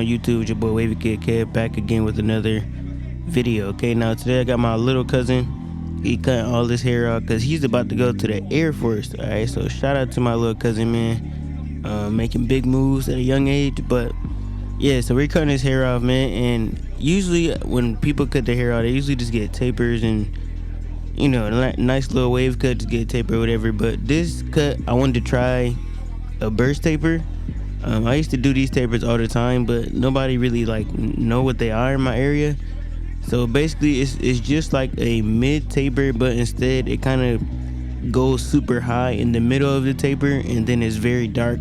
YouTube? It's your boy Wavy Kid Kev back again with another video. Okay, now today I got my little cousin. He cutting all his hair out because he's about to go to the Air Force. Alright, so shout out to my little cousin, man. Making big moves at a young age. But yeah, so we're cutting his hair off, man. And usually when people cut their hair out, they usually just get tapers and, you know, a nice little wave cut, just get a taper or whatever. But this cut, I wanted to try a burst taper. I used to do these tapers all the time, but nobody really know what they are in my area. So basically it's just like a mid taper, but instead it kind of goes super high in the middle of the taper, and then it's very dark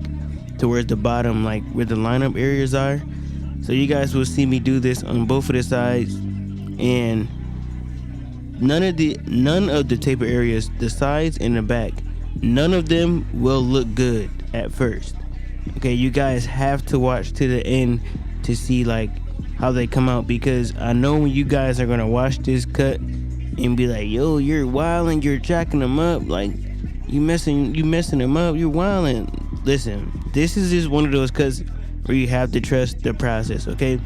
towards the bottom, like where the lineup areas are. So you guys will see me do this on both of the sides, and none of the taper areas, the sides and the back, none of them will look good at first. Okay, you guys have to watch to the end to see how they come out, because I know when you guys are gonna watch this cut and be like, yo, you're wilding, you're jacking them up, like you messing them up, you're wilding. Listen, this is just one of those cuts where you have to trust the process. Okay,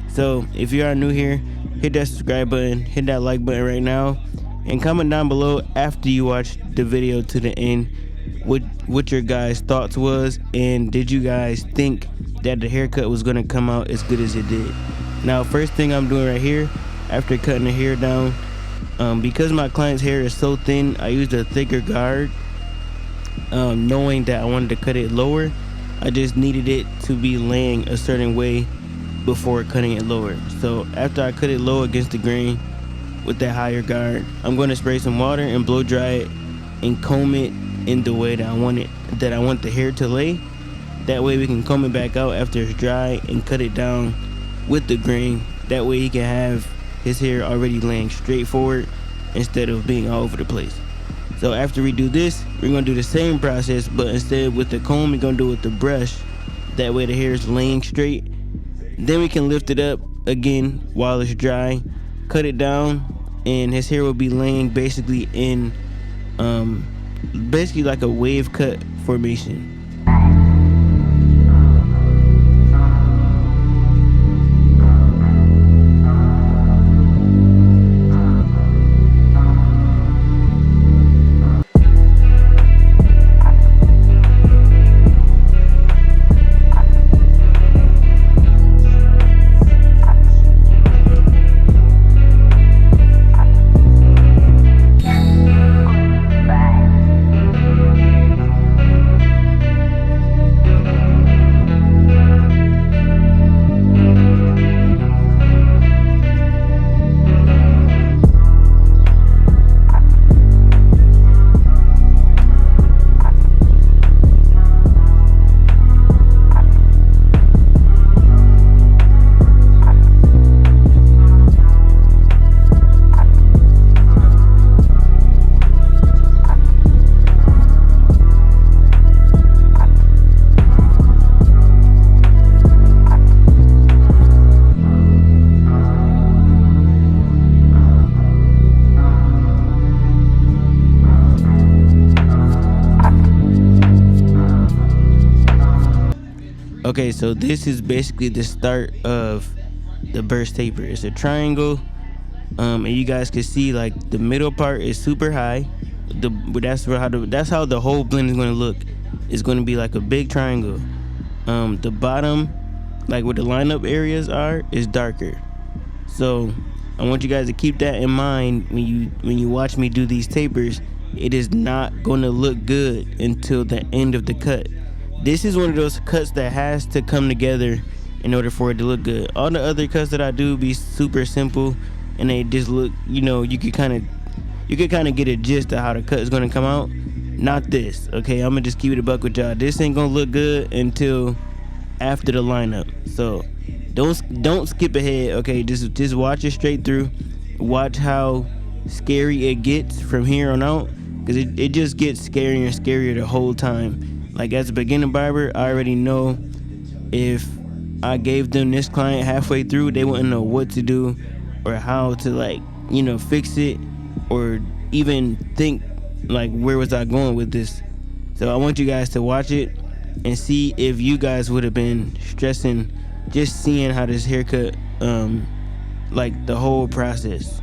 so if you are new here, hit that subscribe button, hit that like button right now, and comment down below after you watch the video to the end what your guys' thoughts was, and did you guys think that the haircut was gonna come out as good as it did. Now, first thing I'm doing right here after cutting the hair down, because my client's hair is so thin, I used a thicker guard, knowing that I wanted to cut it lower. I just needed it to be laying a certain way before cutting it lower. So after I cut it low against the grain with that higher guard, I'm going to spray some water and blow dry it and comb it in the way that I want the hair to lay. That way we can comb it back out after it's dry and cut it down with the grain. That way he can have his hair already laying straight forward instead of being all over the place. So after we do this, we're going to do the same process, but instead with the comb, we're going to do it with the brush. That way the hair is laying straight. Then we can lift it up again while it's dry, cut it down, and his hair will be laying basically in basically like a wave cut formation. Okay, so this is basically the start of the burst taper. It's a triangle, and you guys can see the middle part is super high. That's how the whole blend is going to look. It's going to be like a big triangle. The bottom, like where the lineup areas are, is darker. So I want you guys to keep that in mind when you watch me do these tapers. It is not going to look good until the end of the cut. This is one of those cuts that has to come together in order for it to look good. All the other cuts that I do be super simple, and they just look, you could kind of get a gist of how the cut is gonna come out. Not this, okay? I'm gonna just keep it a buck with y'all. This ain't gonna look good until after the lineup. So don't skip ahead, okay? Just watch it straight through. Watch how scary it gets from here on out, because it just gets scarier and scarier the whole time. Like, as a beginner barber, I already know if I gave them this client halfway through, they wouldn't know what to do or how to fix it, or even think where was I going with this. So I want you guys to watch it and see if you guys would have been stressing just seeing how this haircut, like the whole process.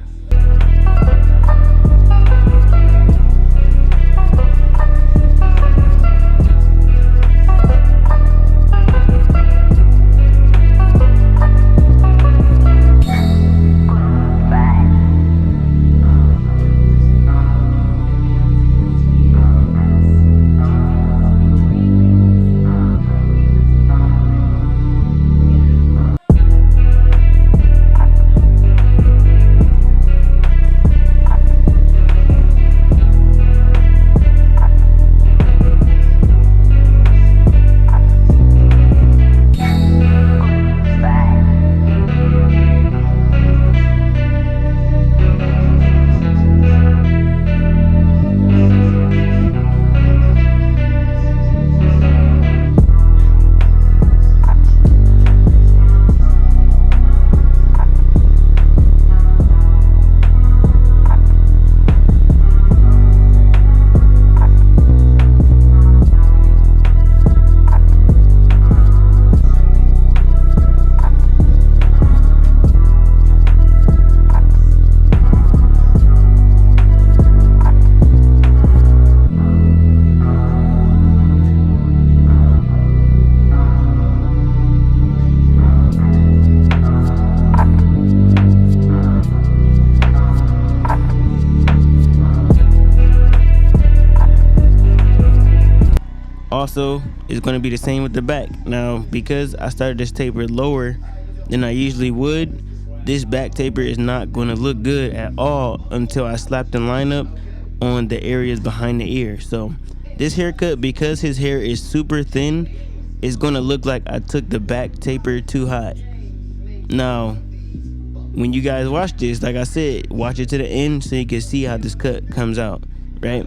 Also, it's going to be the same with the back. Now, because I started this taper lower than I usually would, this back taper is not going to look good at all until I slap the line up on the areas behind the ear. So this haircut, because his hair is super thin, is going to look like I took the back taper too high. Now, when you guys watch this, like I said, watch it to the end so you can see how this cut comes out, right?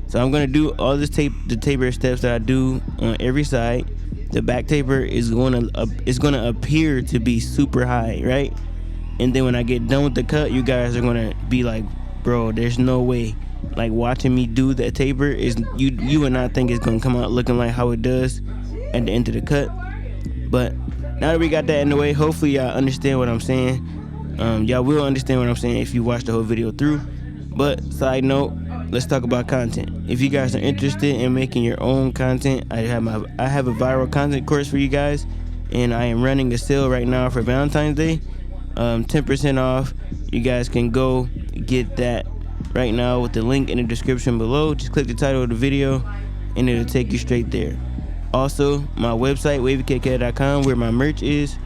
So I'm gonna do all the taper steps that I do on every side. The back taper is gonna appear to be super high, right? And then when I get done with the cut, you guys are gonna be like, bro, there's no way. Like, watching me do that taper is you would not think it's gonna come out looking like how it does at the end of the cut. But now that we got that in the way, hopefully y'all understand what I'm saying. Y'all will understand what I'm saying if you watch the whole video through. But side note, let's talk about content. If you guys are interested in making your own content, I have a viral content course for you guys, and I am running a sale right now for Valentine's Day. 10% off. You guys can go get that right now with the link in the description below. Just click the title of the video and it'll take you straight there. Also, my website, wavykk.com, where my merch is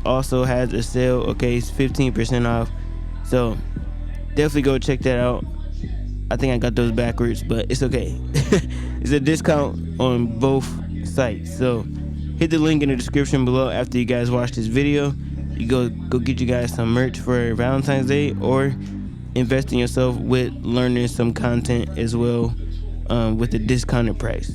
also has a sale. Okay, it's 15% off. So definitely go check that out. I think I got those backwards, but it's okay. It's a discount on both sites. So hit the link in the description below after you guys watch this video. You go get you guys some merch for Valentine's Day, or invest in yourself with learning some content as well, with a discounted price.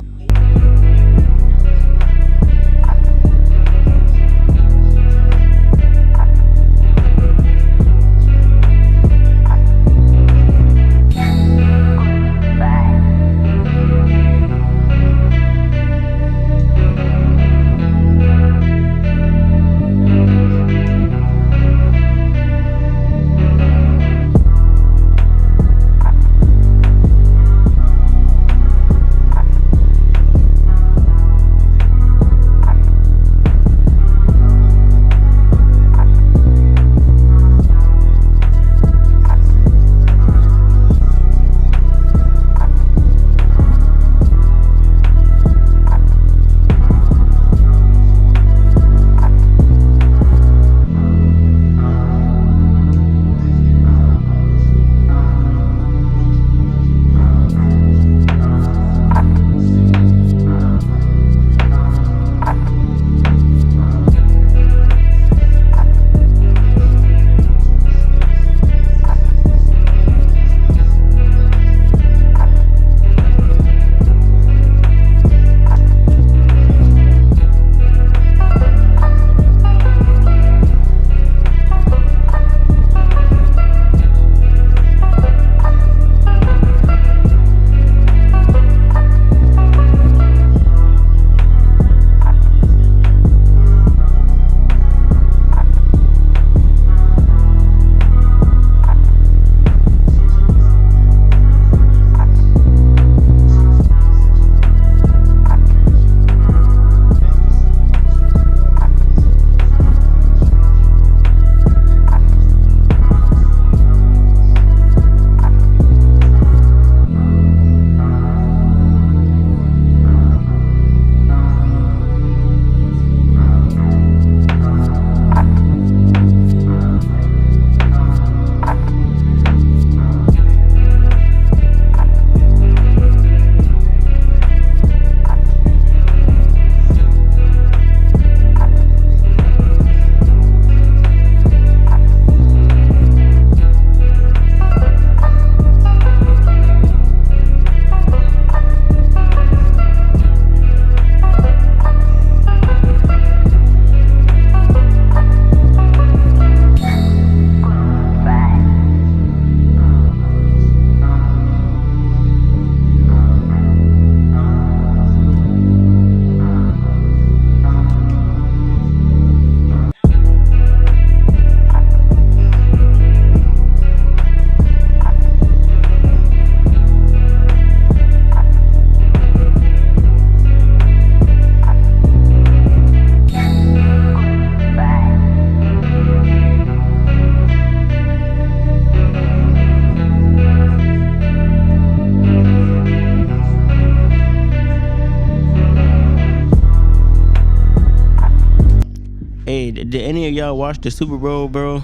watched the Super Bowl, bro.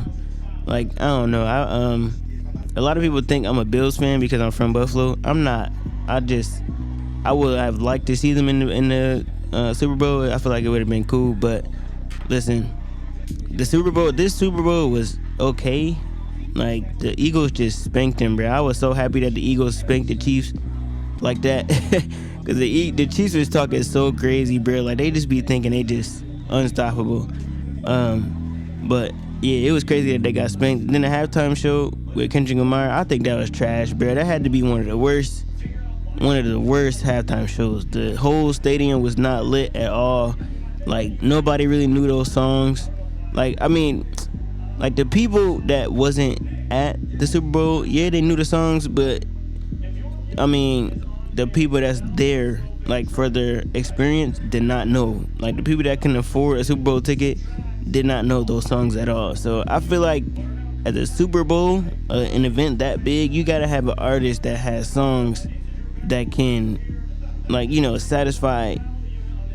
Like I don't know. A lot of people think I'm a Bills fan because I'm from Buffalo. I'm not. I would have liked to see them in the Super Bowl. I feel like it would have been cool. But listen, this Super Bowl was okay. Like the Eagles just spanked them, bro. I was so happy that the Eagles spanked the Chiefs like that, because the Chiefs was talking so crazy, bro. Like they just be thinking they just unstoppable. But yeah, it was crazy that they got spanked. Then the halftime show with Kendrick Lamar, I think that was trash, bro. That had to be one of the worst halftime shows. The whole stadium was not lit at all. Like nobody really knew those songs. Like I mean, like the people that wasn't at the Super Bowl, yeah, they knew the songs, but I mean, the people that's there, like for their experience, did not know. Like the people that can afford a Super Bowl ticket did not know those songs at all. So I feel like at the Super Bowl, an event that big, you gotta have an artist that has songs that can, like, satisfy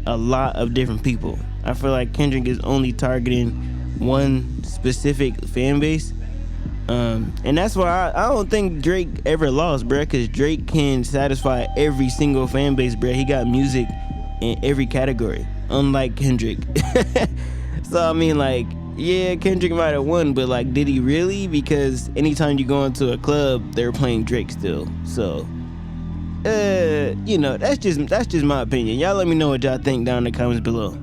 a lot of different people. I feel like Kendrick is only targeting one specific fan base. And that's why I don't think Drake ever lost, bruh, because Drake can satisfy every single fan base, bruh. He got music in every category, unlike Kendrick. So, I mean, like, yeah, Kendrick might have won, but, like, did he really? Because anytime you go into a club, they're playing Drake still. So, that's just my opinion. Y'all let me know what y'all think down in the comments below.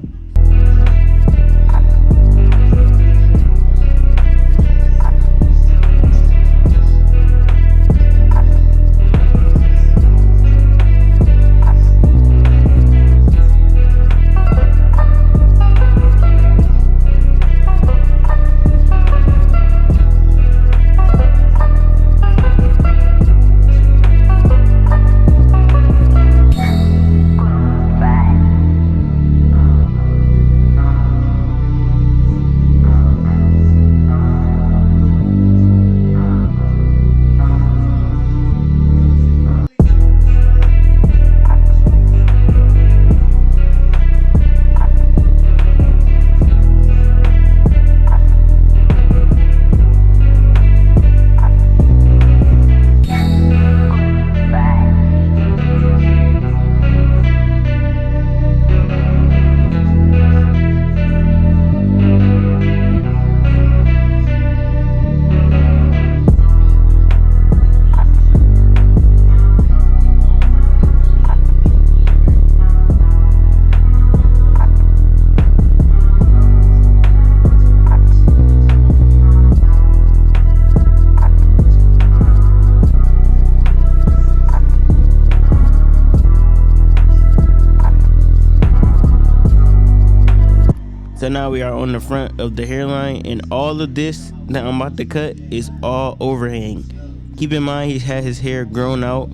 So now we are on the front of the hairline, and all of this that I'm about to cut is all overhang. Keep in mind, he had his hair grown out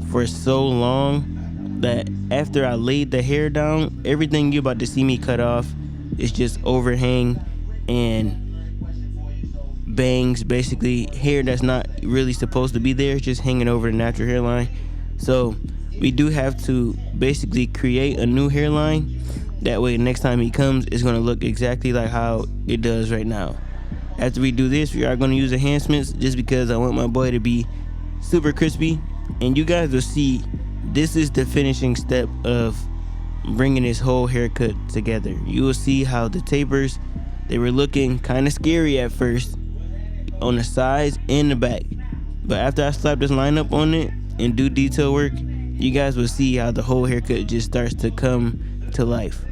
for so long that after I laid the hair down, everything you're about to see me cut off is just overhang and bangs, basically hair that's not really supposed to be there, just hanging over the natural hairline. So we do have to basically create a new hairline. That way next time he comes, it's going to look exactly like how it does right now. After we do this, we are going to use enhancements just because I want my boy to be super crispy. And you guys will see, this is the finishing step of bringing this whole haircut together. You will see how the tapers, they were looking kind of scary at first on the sides and the back. But after I slap this line up on it and do detail work, you guys will see how the whole haircut just starts to come to life.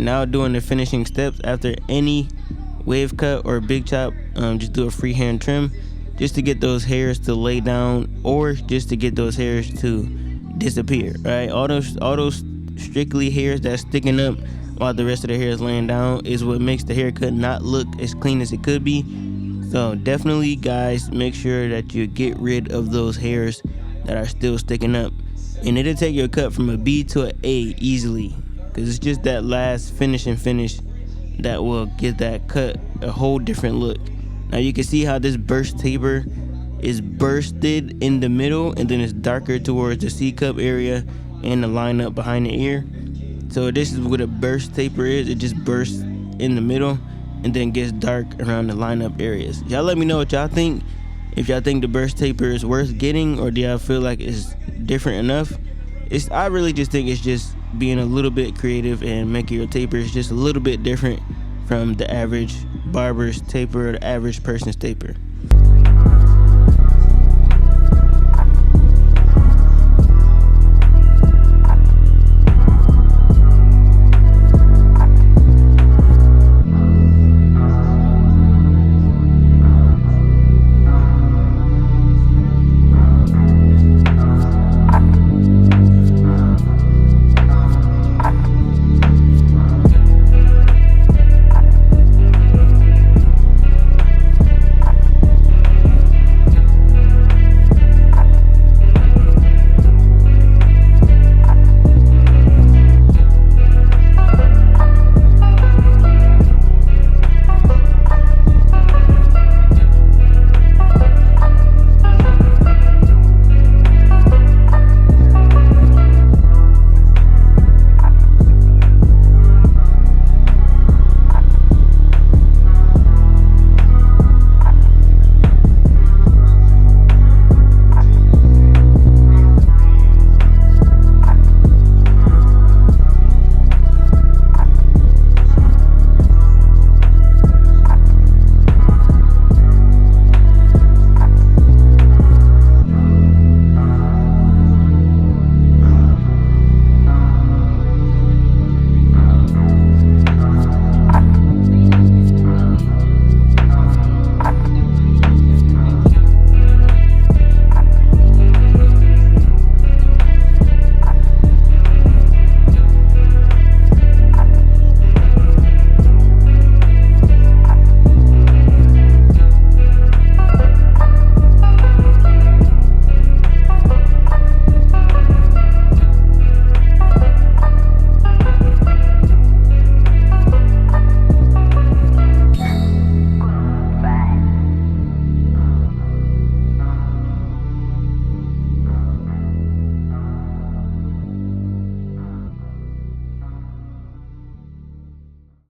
now doing the finishing steps after any wave cut or big chop. Just do a freehand trim just to get those hairs to lay down, or just to get those hairs to disappear. Right, all those strictly hairs that's sticking up while the rest of the hair is laying down is what makes the haircut not look as clean as it could be. So definitely, guys, make sure that you get rid of those hairs that are still sticking up, and it'll take your cut from a B to an A easily, because it's just that last finish that will give that cut a whole different look. Now you can see how this burst taper is bursted in the middle, and then it's darker towards the C cup area and the lineup behind the ear. So this is what a burst taper is. It just bursts in the middle and then gets dark around the lineup areas. Y'all let me know what y'all think. If y'all think the burst taper is worth getting, or do y'all feel like it's different enough? I really just think it's just being a little bit creative and making your tapers just a little bit different from the average barber's taper or the average person's taper.